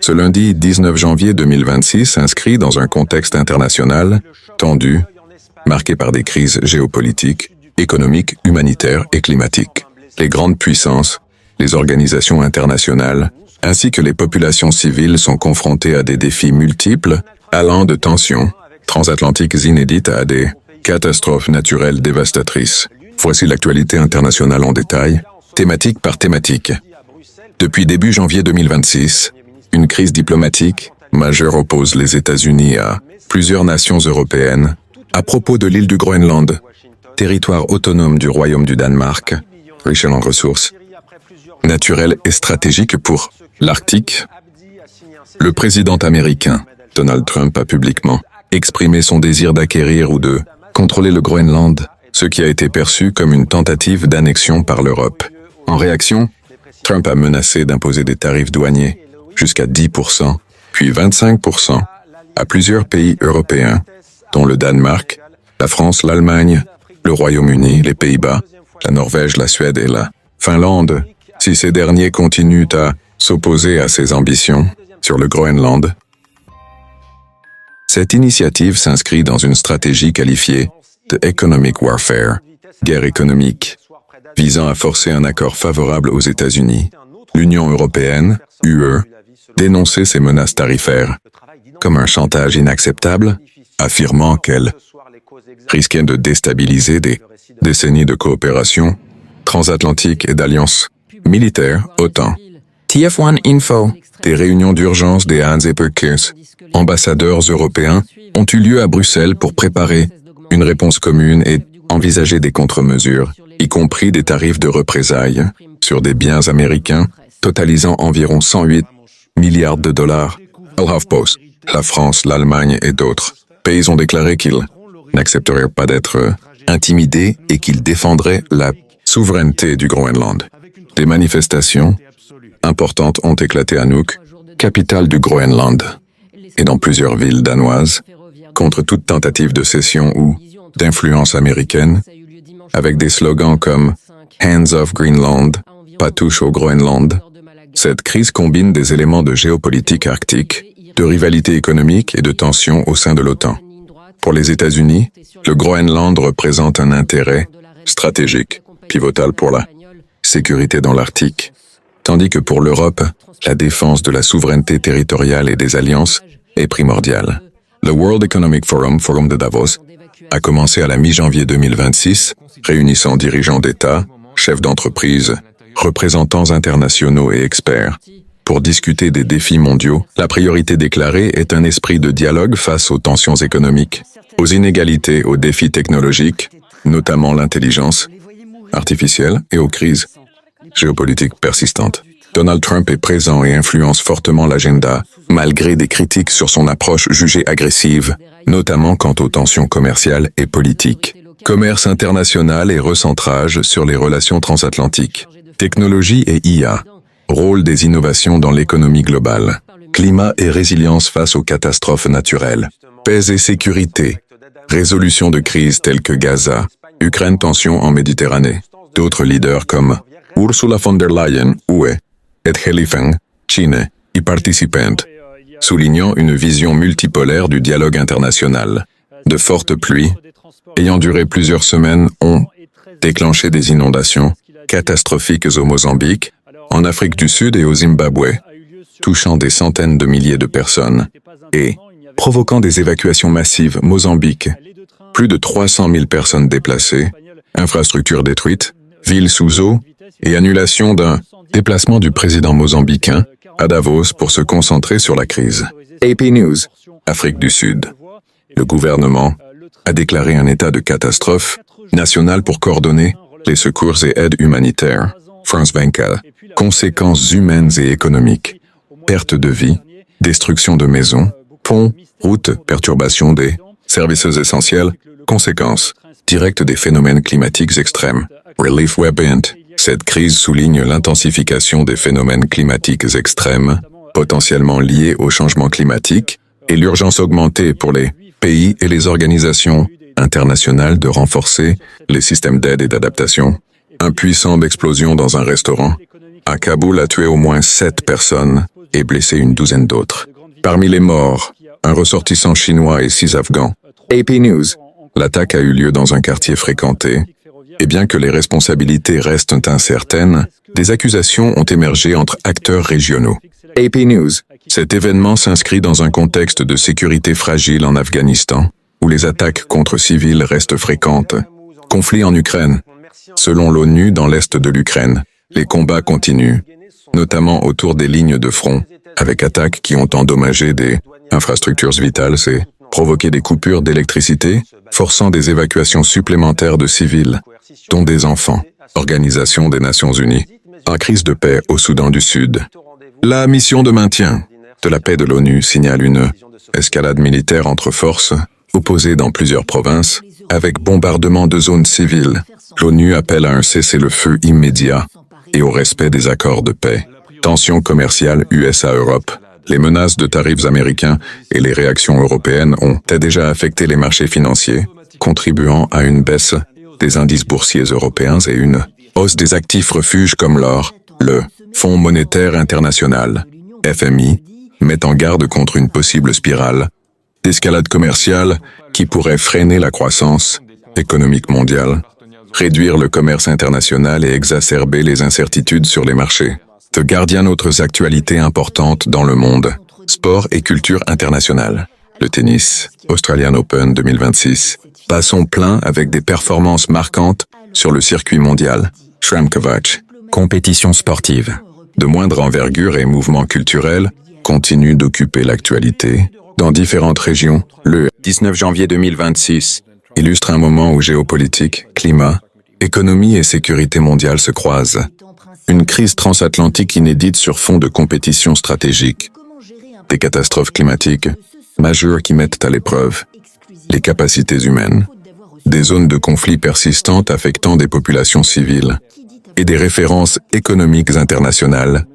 Ce lundi 19 janvier 2026 s'inscrit dans un contexte international tendu, marqué par des crises géopolitiques, économiques, humanitaires et climatiques. Les grandes puissances, les organisations internationales, ainsi que les populations civiles sont confrontées à des défis multiples, allant de tensions transatlantiques inédites à des catastrophes naturelles dévastatrices. Voici l'actualité internationale en détail, thématique par thématique. Depuis début janvier 2026, une crise diplomatique majeure oppose les États-Unis à plusieurs nations européennes à propos de l'île du Groenland, territoire autonome du Royaume du Danemark, riche en ressources naturelles et stratégiques pour l'Arctique. Le président américain, Donald Trump, a publiquement exprimé son désir d'acquérir ou de contrôler le Groenland, ce qui a été perçu comme une tentative d'annexion par l'Europe. En réaction, Trump a menacé d'imposer des tarifs douaniers jusqu'à 10%, puis 25% à plusieurs pays européens, dont le Danemark, la France, l'Allemagne, le Royaume-Uni, les Pays-Bas, la Norvège, la Suède et la Finlande, si ces derniers continuent à s'opposer à ses ambitions sur le Groenland. Cette initiative s'inscrit dans une stratégie qualifiée de economic warfare, guerre économique, visant à forcer un accord favorable aux États-Unis. L'Union européenne, UE, dénonçait ces menaces tarifaires comme un chantage inacceptable, affirmant qu'elles risquaient de déstabiliser des décennies de coopération transatlantique et d'alliances militaires, OTAN. TF1 Info. Des réunions d'urgence des Hans et Perkins, ambassadeurs européens, ont eu lieu à Bruxelles pour préparer une réponse commune et envisager des contre-mesures, y compris des tarifs de représailles sur des biens américains totalisant environ 108 milliards de dollars. HuffPost, la France, l'Allemagne et d'autres pays ont déclaré qu'ils n'accepteraient pas d'être intimidés et qu'ils défendraient la souveraineté du Groenland. Des manifestations importantes ont éclaté à Nuuk, capitale du Groenland, et dans plusieurs villes danoises, contre toute tentative de cession ou d'influence américaine, avec des slogans comme « Hands off Greenland »,« Pas touche au Groenland ». Cette crise combine des éléments de géopolitique arctique, de rivalité économique et de tensions au sein de l'OTAN. Pour les États-Unis, le Groenland représente un intérêt stratégique, pivotal pour la sécurité dans l'Arctique, tandis que pour l'Europe, la défense de la souveraineté territoriale et des alliances est primordiale. Le World Economic Forum, Forum de Davos, a commencé à la mi-janvier 2026, réunissant dirigeants d'État, chefs d'entreprise, représentants internationaux et experts. Pour discuter des défis mondiaux, la priorité déclarée est un esprit de dialogue face aux tensions économiques, aux inégalités, aux défis technologiques, notamment l'intelligence artificielle et aux crises géopolitiques persistantes. Donald Trump est présent et influence fortement l'agenda, malgré des critiques sur son approche jugée agressive, notamment quant aux tensions commerciales et politiques. Commerce international et recentrage sur les relations transatlantiques. Technologie et IA. Rôle des innovations dans l'économie globale. Climat et résilience face aux catastrophes naturelles. Paix et sécurité. Résolution de crises telles que Gaza, Ukraine, tensions en Méditerranée. D'autres leaders comme Ursula von der Leyen, UE, et He Feng, Chine, y participent, soulignant une vision multipolaire du dialogue international. De fortes pluies, ayant duré plusieurs semaines, ont déclenché des inondations catastrophiques au Mozambique, en Afrique du Sud et au Zimbabwe, touchant des centaines de milliers de personnes et provoquant des évacuations massives. Mozambique, plus de 300 000 personnes déplacées, infrastructures détruites, villes sous eau et annulation d'un déplacement du président mozambicain à Davos pour se concentrer sur la crise. AP News, Afrique du Sud. Le gouvernement a déclaré un état de catastrophe nationale pour coordonner les secours et aides humanitaires. France 24. Conséquences humaines et économiques. Perte de vie, destruction de maisons, ponts, routes, perturbation des services essentiels, conséquences directes des phénomènes climatiques extrêmes. Relief Web Int. Cette crise souligne l'intensification des phénomènes climatiques extrêmes, potentiellement liés au changement climatique, et l'urgence augmentée pour les pays et les organisations internationales de renforcer les systèmes d'aide et d'adaptation. Impuissante explosion dans un restaurant. à Kaboul a tué au moins 7 personnes et blessé une douzaine d'autres. Parmi les morts, un ressortissant chinois et 6 Afghans. AP News. L'attaque a eu lieu dans un quartier fréquenté, et bien que les responsabilités restent incertaines, des accusations ont émergé entre acteurs régionaux. AP News. Cet événement s'inscrit dans un contexte de sécurité fragile en Afghanistan, où les attaques contre civils restent fréquentes. Conflit en Ukraine. Selon l'ONU, dans l'est de l'Ukraine, les combats continuent, notamment autour des lignes de front, avec attaques qui ont endommagé des infrastructures vitales et provoqué des coupures d'électricité, forçant des évacuations supplémentaires de civils, dont des enfants. Organisation des Nations Unies. En crise de paix au Soudan du Sud. La mission de maintien de la paix de l'ONU signale une escalade militaire entre forces opposées dans plusieurs provinces, avec bombardement de zones civiles. L'ONU appelle à un cessez-le-feu immédiat et au respect des accords de paix. Tensions commerciales USA-Europe. Les menaces de tarifs américains et les réactions européennes ont déjà affecté les marchés financiers, contribuant à une baisse des indices boursiers européens et une hausse des actifs refuges comme l'or. Le Fonds monétaire international, FMI, met en garde contre une possible spirale d'escalade commerciale qui pourrait freiner la croissance économique mondiale, réduire le commerce international et exacerber les incertitudes sur les marchés. The Guardian, autres actualités importantes dans le monde. Sport et culture internationale. Le tennis, Australian Open 2026, bat son plein avec des performances marquantes sur le circuit mondial. Shramkovac. Compétition sportive. De moindre envergure et mouvements culturels continuent d'occuper l'actualité. Dans différentes régions, le 19 janvier 2026 illustre un moment où géopolitique, climat, économie et sécurité mondiale se croisent. Une crise transatlantique inédite sur fond de compétition stratégique. Des catastrophes climatiques majeures qui mettent à l'épreuve les capacités humaines. Des zones de conflit persistantes affectant des populations civiles. Et des références économiques internationales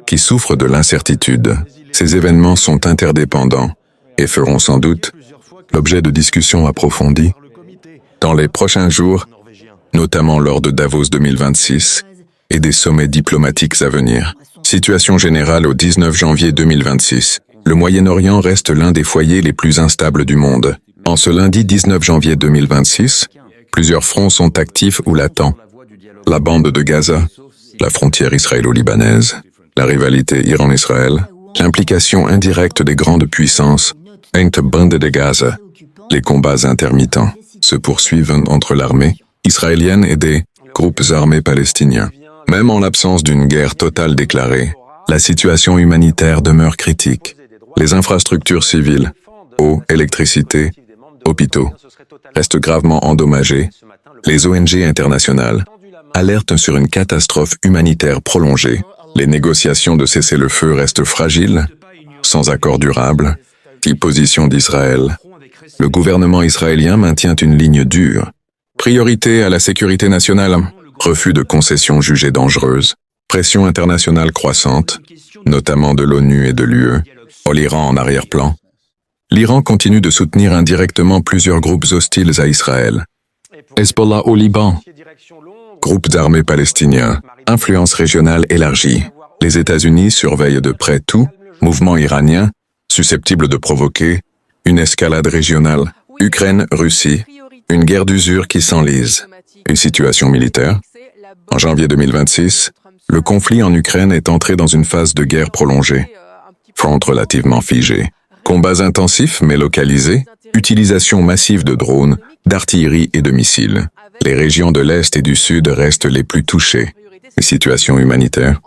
qui souffrent de l'incertitude. Ces événements sont interdépendants et feront sans doute l'objet de discussions approfondies dans les prochains jours, notamment lors de Davos 2026 et des sommets diplomatiques à venir. Situation générale au 19 janvier 2026. Le Moyen-Orient reste l'un des foyers les plus instables du monde. En ce lundi 19 janvier 2026, plusieurs fronts sont actifs ou latents. La bande de Gaza, la frontière israélo-libanaise, la rivalité Iran-Israël, l'implication indirecte des grandes puissances, bande de Gaza. Les combats intermittents se poursuivent entre l'armée israélienne et des groupes armés palestiniens. Même en l'absence d'une guerre totale déclarée, la situation humanitaire demeure critique. Les infrastructures civiles, eau, électricité, hôpitaux, restent gravement endommagées. Les ONG internationales alertent sur une catastrophe humanitaire prolongée. Les négociations de cessez-le-feu restent fragiles, sans accord durable. Position d'Israël. Le gouvernement israélien maintient une ligne dure. Priorité à la sécurité nationale. Refus de concessions jugées dangereuses. Pression internationale croissante, notamment de l'ONU et de l'UE. L'Iran en arrière-plan. L'Iran continue de soutenir indirectement plusieurs groupes hostiles à Israël. Hezbollah au Liban. Groupes armés palestiniens. Influence régionale élargie. Les États-Unis surveillent de près tout mouvement iranien susceptible de provoquer une escalade régionale. Ukraine, Russie. Une guerre d'usure qui s'enlise. Une situation militaire. En janvier 2026, le conflit en Ukraine est entré dans une phase de guerre prolongée. Front relativement figé. Combats intensifs mais localisés. Utilisation massive de drones, d'artillerie et de missiles. Les régions de l'Est et du Sud restent les plus touchées. Situation humanitaire.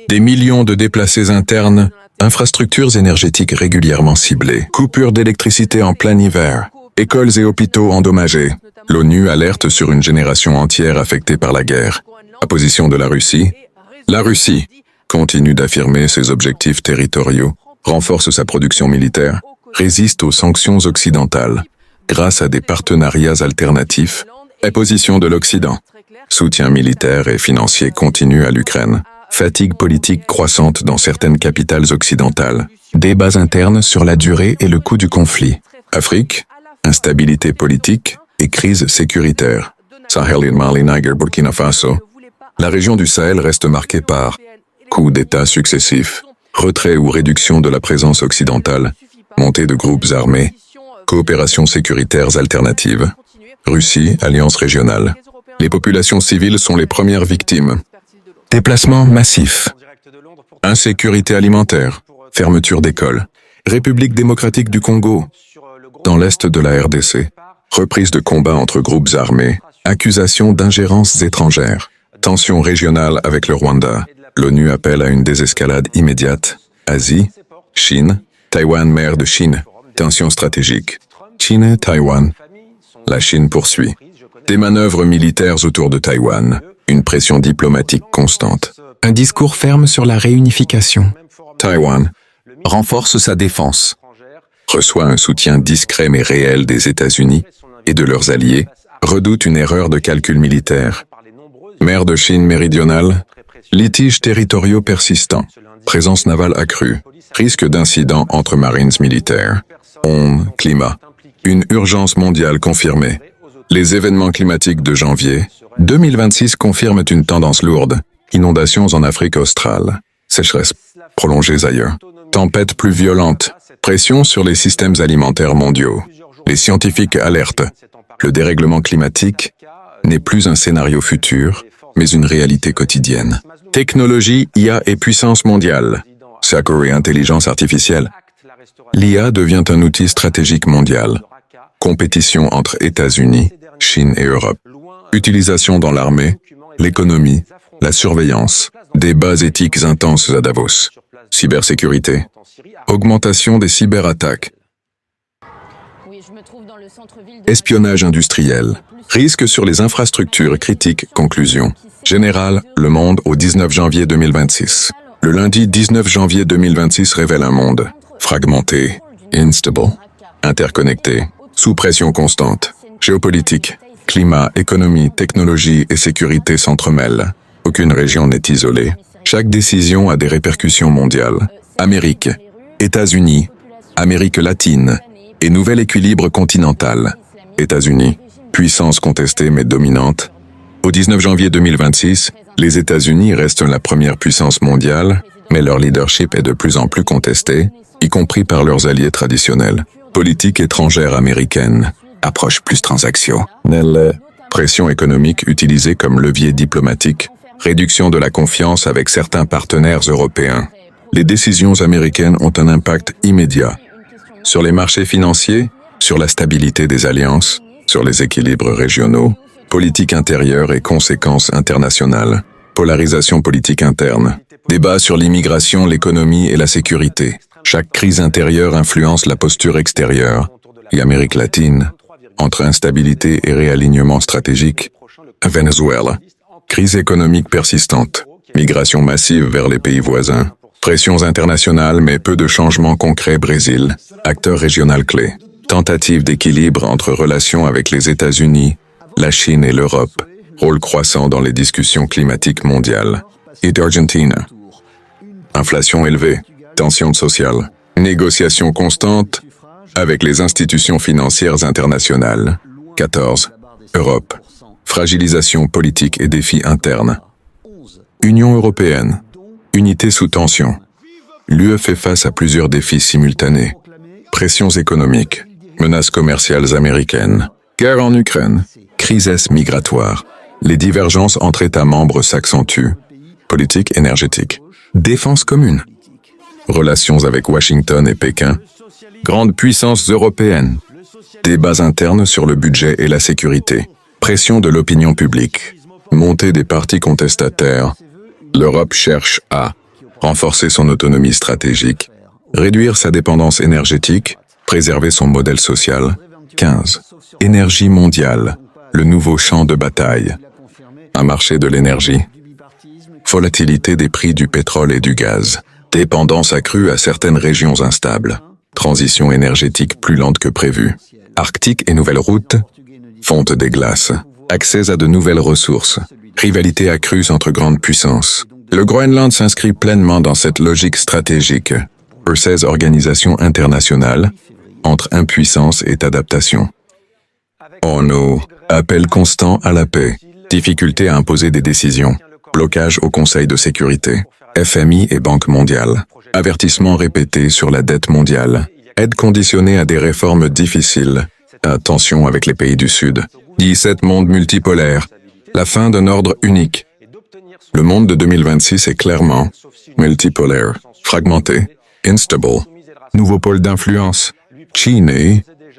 Des millions de déplacés internes, infrastructures énergétiques régulièrement ciblées, coupures d'électricité en plein hiver, écoles et hôpitaux endommagés. L'ONU alerte sur une génération entière affectée par la guerre. La position de la Russie. La Russie continue d'affirmer ses objectifs territoriaux, renforce sa production militaire, résiste aux sanctions occidentales, grâce à des partenariats alternatifs. La position de l'Occident. Soutien militaire et financier continu à l'Ukraine. Fatigue politique croissante dans certaines capitales occidentales. Débats internes sur la durée et le coût du conflit. Afrique, instabilité politique et crise sécuritaire. Sahel, Mali, Niger, Burkina Faso. La région du Sahel reste marquée par coups d'État successifs, retrait ou réduction de la présence occidentale, montée de groupes armés, coopérations sécuritaires alternatives, Russie, alliance régionale. Les populations civiles sont les premières victimes. Déplacements massifs, insécurité alimentaire, fermeture d'écoles, République démocratique du Congo, dans l'est de la RDC, reprise de combats entre groupes armés, accusations d'ingérences étrangères, tensions régionales avec le Rwanda. L'ONU appelle à une désescalade immédiate. Asie, Chine, Taïwan, mer de Chine, tensions stratégiques. Chine, Taïwan. La Chine poursuit. Des manœuvres militaires autour de Taïwan, une pression diplomatique constante. Un discours ferme sur la réunification. Taïwan renforce sa défense, reçoit un soutien discret mais réel des États-Unis et de leurs alliés, redoute une erreur de calcul militaire. Mer de Chine méridionale, litiges territoriaux persistants, présence navale accrue, risque d'incidents entre marines militaires. Climat. Une urgence mondiale confirmée. Les événements climatiques de janvier 2026 confirment une tendance lourde. Inondations en Afrique australe, sécheresse prolongées ailleurs, tempêtes plus violentes, pression sur les systèmes alimentaires mondiaux. Les scientifiques alertent. Le dérèglement climatique n'est plus un scénario futur, mais une réalité quotidienne. Technologie, IA et puissance mondiale. Zachary, intelligence artificielle. L'IA devient un outil stratégique mondial. Compétition entre États-Unis, Chine et Europe. Utilisation dans l'armée, l'économie, la surveillance. Débats éthiques intenses à Davos. Cybersécurité. Augmentation des cyberattaques. Espionnage industriel. Risque sur les infrastructures critiques. Conclusion. Général, Le Monde au 19 janvier 2026. Le lundi 19 janvier 2026 révèle un monde fragmenté, instable, interconnecté, sous pression constante. Géopolitique, climat, économie, technologie et sécurité s'entremêlent. Aucune région n'est isolée. Chaque décision a des répercussions mondiales. Amérique, États-Unis, Amérique latine et nouvel équilibre continental. États-Unis, puissance contestée mais dominante. Au 19 janvier 2026, les États-Unis restent la première puissance mondiale, mais leur leadership est de plus en plus contesté, y compris par leurs alliés traditionnels. Politique étrangère américaine, approche plus transactionnelle, pression économique utilisée comme levier diplomatique, réduction de la confiance avec certains partenaires européens. Les décisions américaines ont un impact immédiat sur les marchés financiers, sur la stabilité des alliances, sur les équilibres régionaux, politique intérieure et conséquences internationales, polarisation politique interne, débat sur l'immigration, l'économie et la sécurité. Chaque crise intérieure influence la posture extérieure, et Amérique latine, entre instabilité et réalignement stratégique. Venezuela, crise économique persistante, migration massive vers les pays voisins, pressions internationales mais peu de changements concrets. Brésil, acteur régional clé, tentative d'équilibre entre relations avec les États-Unis, la Chine et l'Europe, rôle croissant dans les discussions climatiques mondiales. Et Argentina, inflation élevée, tensions sociales, négociations constantes avec les institutions financières internationales. 14. Europe, fragilisation politique et défis internes. Union européenne, unité sous tension. L'UE fait face à plusieurs défis simultanés. Pressions économiques, menaces commerciales américaines, guerre en Ukraine, crise migratoire. Les divergences entre États membres s'accentuent. Politique énergétique, défense commune. Relations avec Washington et Pékin. Grandes puissances européennes. Débats internes sur le budget et la sécurité. Pression de l'opinion publique. Montée des partis contestataires. L'Europe cherche à renforcer son autonomie stratégique, réduire sa dépendance énergétique, préserver son modèle social. 15. Énergie mondiale, le nouveau champ de bataille. Un marché de l'énergie. Volatilité des prix du pétrole et du gaz. Dépendance accrue à certaines régions instables. Transition énergétique plus lente que prévu. Arctique et nouvelles routes. Fonte des glaces. Accès à de nouvelles ressources. Rivalité accrue entre grandes puissances. Le Groenland s'inscrit pleinement dans cette logique stratégique. 16 organisations internationales, entre impuissance et adaptation. ONU, appel constant à la paix, difficulté à imposer des décisions, blocage au Conseil de sécurité. FMI et Banque mondiale. Avertissements répétés sur la dette mondiale. Aide conditionnée à des réformes difficiles. Attention avec les pays du Sud. 17 mondes multipolaires. La fin d'un ordre unique. Le monde de 2026 est clairement multipolaire, fragmenté, instable. Nouveau pôle d'influence. Chine,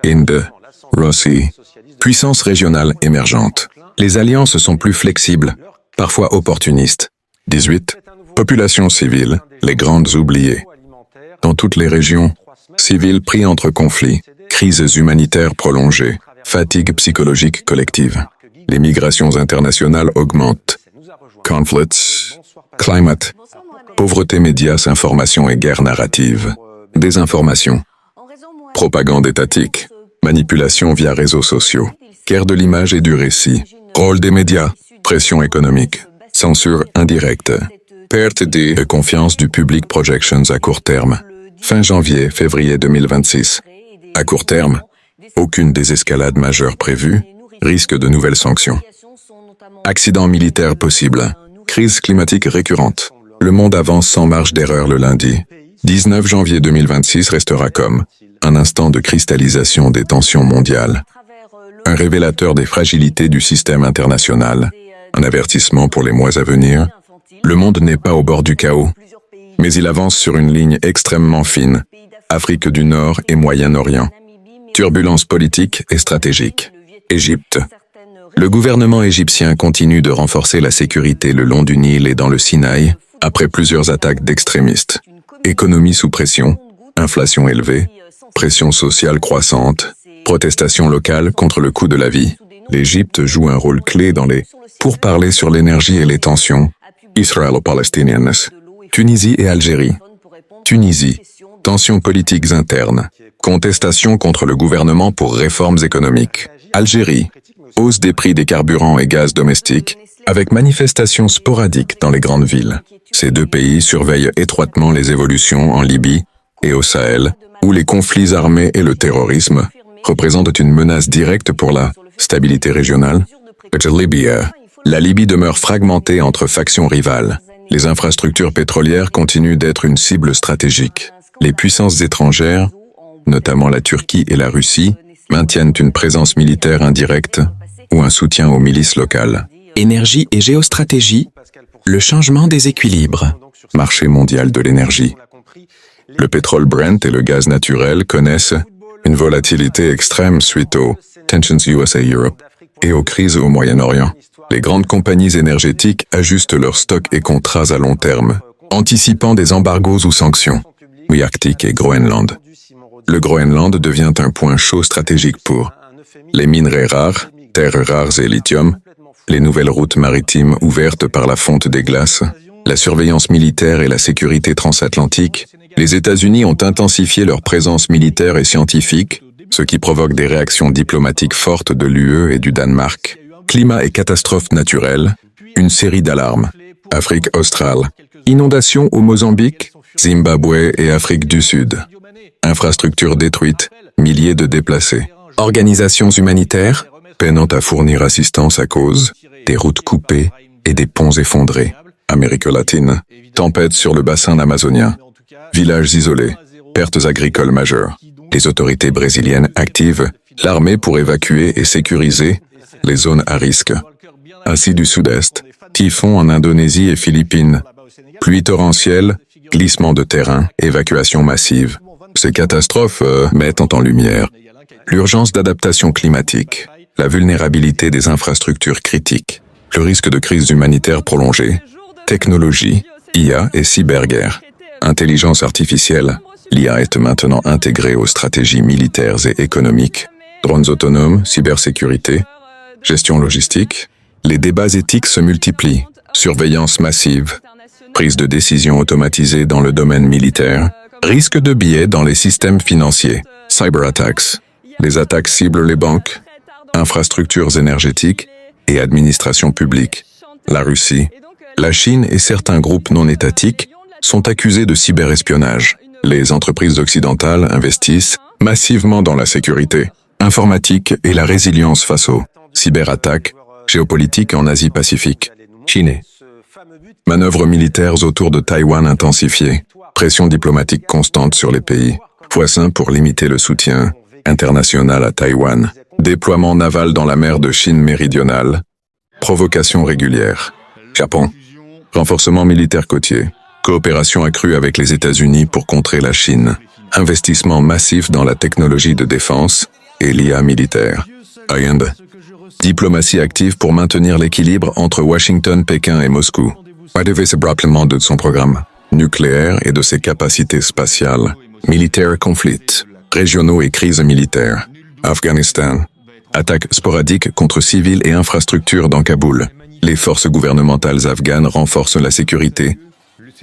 Inde, Russie. Puissance régionale émergente. Les alliances sont plus flexibles, parfois opportunistes. 18. Population civile, les grandes oubliées. Dans toutes les régions, civils pris entre conflits, crises humanitaires prolongées, fatigue psychologique collective. Les migrations internationales augmentent. Conflits, climate, pauvreté médias, information et guerre narrative. Désinformation, propagande étatique, manipulation via réseaux sociaux, guerre de l'image et du récit, rôle des médias, pression économique, censure indirecte, perte de confiance du public, projections à court terme, fin janvier-février 2026. À court terme, aucune désescalade majeure prévue, risque de nouvelles sanctions. Accident militaire possible, crise climatique récurrente. Le monde avance sans marge d'erreur le lundi. 19 janvier 2026 restera comme un instant de cristallisation des tensions mondiales, un révélateur des fragilités du système international, un avertissement pour les mois à venir. Le monde n'est pas au bord du chaos, mais il avance sur une ligne extrêmement fine, Afrique du Nord et Moyen-Orient. Turbulences politiques et stratégiques. Égypte. Le gouvernement égyptien continue de renforcer la sécurité le long du Nil et dans le Sinaï, après plusieurs attaques d'extrémistes. Économie sous pression, inflation élevée, pression sociale croissante, protestations locales contre le coût de la vie. L'Égypte joue un rôle clé dans les pourparlers sur l'énergie et les tensions. Israélo-Palestiniennes. Tunisie et Algérie. Tunisie. Tensions politiques internes. Contestation contre le gouvernement pour réformes économiques. Algérie. Hausse des prix des carburants et gaz domestiques, avec manifestations sporadiques dans les grandes villes. Ces deux pays surveillent étroitement les évolutions en Libye et au Sahel, où les conflits armés et le terrorisme représentent une menace directe pour la stabilité régionale. La Libye demeure fragmentée entre factions rivales. Les infrastructures pétrolières continuent d'être une cible stratégique. Les puissances étrangères, notamment la Turquie et la Russie, maintiennent une présence militaire indirecte ou un soutien aux milices locales. Énergie et géostratégie, le changement des équilibres. Marché mondial de l'énergie. Le pétrole Brent et le gaz naturel connaissent une volatilité extrême suite aux tensions USA-Europe et aux crises au Moyen-Orient. Les grandes compagnies énergétiques ajustent leurs stocks et contrats à long terme, anticipant des embargos ou sanctions. Oui, Arctique et Groenland. Le Groenland devient un point chaud stratégique pour les minerais rares, terres rares et lithium, les nouvelles routes maritimes ouvertes par la fonte des glaces, la surveillance militaire et la sécurité transatlantique. Les États-Unis ont intensifié leur présence militaire et scientifique, ce qui provoque des réactions diplomatiques fortes de l'UE et du Danemark. Climat et catastrophes naturelles, une série d'alarmes. Afrique australe, inondations au Mozambique, Zimbabwe et Afrique du Sud. Infrastructures détruites, milliers de déplacés. Organisations humanitaires, Peinant à fournir assistance à cause des routes coupées et des ponts effondrés. Amérique latine, tempête sur le bassin amazonien. Villages isolés, pertes agricoles majeures. Les autorités brésiliennes activent l'armée pour évacuer et sécuriser les zones à risque. Asie du Sud-Est, typhon en Indonésie et Philippines. Pluies torrentielles, glissements de terrain, évacuation massive. Ces catastrophes mettent en lumière l'urgence d'adaptation climatique, la vulnérabilité des infrastructures critiques, le risque de crise humanitaire prolongée, technologie, IA et cyberguerre, intelligence artificielle. L'IA est maintenant intégrée aux stratégies militaires et économiques, drones autonomes, cybersécurité, gestion logistique. Les débats éthiques se multiplient, surveillance massive, prise de décision automatisée dans le domaine militaire, risque de biais dans les systèmes financiers, cyberattacks. Les attaques ciblent les banques, infrastructures énergétiques et administrations publiques. La Russie, la Chine et certains groupes non étatiques sont accusés de cyberespionnage. Les entreprises occidentales investissent massivement dans la sécurité, informatique et la résilience face aux cyberattaques géopolitiques en Asie-Pacifique. Chine. Manœuvres militaires autour de Taïwan intensifiées. Pression diplomatique constante sur les pays voisins pour limiter le soutien international à Taïwan. Déploiement naval dans la mer de Chine méridionale. Provocation régulière. Japon. Renforcement militaire côtier. Coopération accrue avec les États-Unis pour contrer la Chine. Investissement massif dans la technologie de défense et l'IA militaire. Inde. Diplomatie active pour maintenir l'équilibre entre Washington, Pékin et Moscou. Redéveloppement de son programme nucléaire et de ses capacités spatiales. Militaire conflits régionaux et crises militaires. Afghanistan. Attaques sporadiques contre civils et infrastructures dans Kaboul. Les forces gouvernementales afghanes renforcent la sécurité,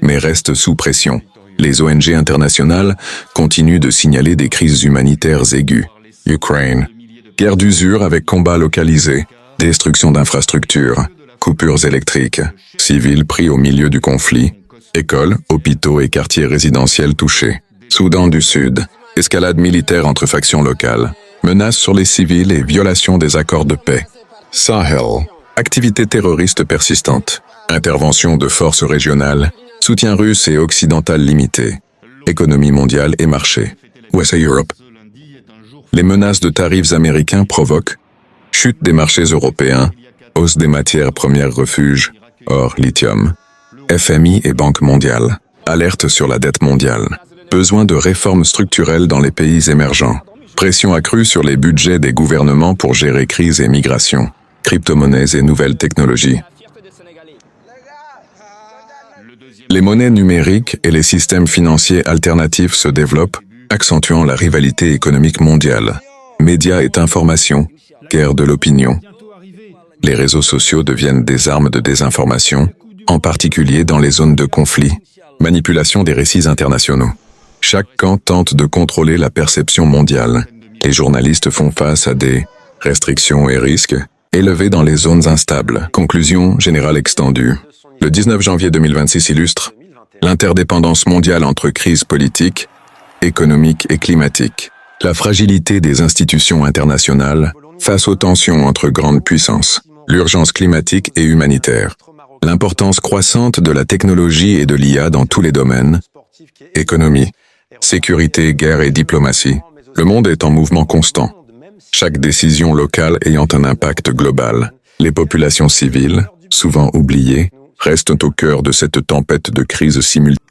mais restent sous pression. Les ONG internationales continuent de signaler des crises humanitaires aiguës. Ukraine. Guerre d'usure avec combats localisés, destruction d'infrastructures, coupures électriques, civils pris au milieu du conflit, écoles, hôpitaux et quartiers résidentiels touchés. Soudan du Sud. Escalade militaire entre factions locales, menaces sur les civils et violation des accords de paix. Sahel. Activités terroristes persistantes. Intervention de forces régionales. Soutien russe et occidental limité. Économie mondiale et marché. USA Europe. Les menaces de tarifs américains provoquent chute des marchés européens, hausse des matières premières refuges, or, lithium. FMI et Banque mondiale. Alerte sur la dette mondiale. Besoin de réformes structurelles dans les pays émergents. Pression accrue sur les budgets des gouvernements pour gérer crise et migration. Crypto-monnaies et nouvelles technologies. Les monnaies numériques et les systèmes financiers alternatifs se développent, accentuant la rivalité économique mondiale. Médias et information, guerre de l'opinion. Les réseaux sociaux deviennent des armes de désinformation, en particulier dans les zones de conflit. Manipulation des récits internationaux. Chaque camp tente de contrôler la perception mondiale. Les journalistes font face à des restrictions et risques élevés dans les zones instables. Conclusion générale extendue. Le 19 janvier 2026 illustre l'interdépendance mondiale entre crises politiques, économiques et climatiques. La fragilité des institutions internationales face aux tensions entre grandes puissances. L'urgence climatique et humanitaire. L'importance croissante de la technologie et de l'IA dans tous les domaines. Économie, sécurité, guerre et diplomatie. Le monde est en mouvement constant. Chaque décision locale ayant un impact global. Les populations civiles, souvent oubliées, restent au cœur de cette tempête de crises simultanées.